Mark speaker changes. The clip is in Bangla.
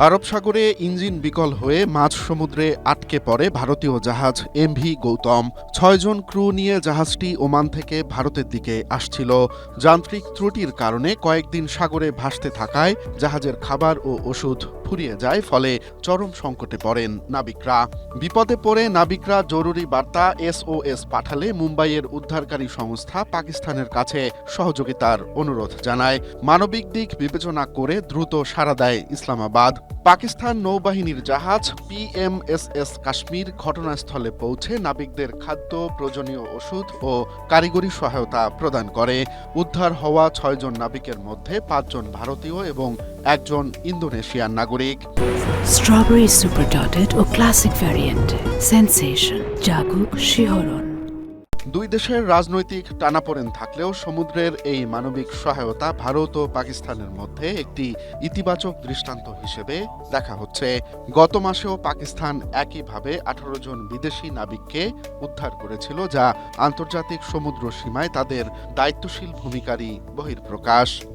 Speaker 1: আরব সাগরে ইঞ্জিন বিকল হয়ে মাঝ সমুদ্রে আটকে পড়ে ভারতীয় জাহাজ এমভি গৌতম। ৬ জন ক্রু নিয়ে জাহাজটি ওমান থেকে ভারতের দিকে আসছিল। যান্ত্রিক ত্রুটির কারণে কয়েকদিন সাগরে ভাসতে থাকায় জাহাজের খাবার ও ওষুধ ফুরিয়ে যায়, ফলে চরম সংকটে পড়েন নাবিকরা। বিপদে পড়ে নাবিকরা জরুরি বার্তা SOS পাঠালে মুম্বাইয়ের উদ্ধারকারী সংস্থা পাকিস্তানের কাছে সহযোগিতার অনুরোধ জানায়। মানবিক দিক বিবেচনা করে দ্রুত সাড়া দেয় ইসলামাবাদ। পাকিস্তান নৌবাহিনীর জাহাজ PMSS কাশ্মীর ঘটনাস্থলে পৌঁছে নাবিকদের খাদ্য, প্রয়োজনীয় ওষুধ ও কারিগরি সহায়তা প্রদান করে। উদ্ধার হওয়া ৬ জন নাবিকের মধ্যে ৫ জন ভারতীয় এবং ১ জন ইন্দোনেশিয়ান নাগরিক।
Speaker 2: স্ট্রবেরি সুপার ডটেড ও ক্লাসিক ভ্যারিয়েন্টে সেন্সেশন জাগুক শিহরণ।
Speaker 1: দুই দেশের রাজনৈতিক টানাপোড়েন থাকলেও সমুদ্রের এই মানবিক সহায়তা ভারত ও পাকিস্তানের মধ্যে একটি ইতিবাচক দৃষ্টান্ত হিসেবে দেখা হচ্ছে। গত মাসেও পাকিস্তান একইভাবে ১৮ জন বিদেশি নাবিককে উদ্ধার করেছিল, যা আন্তর্জাতিক সমুদ্র সীমায় তাদের দায়িত্বশীল ভূমিকারই বহিঃপ্রকাশ।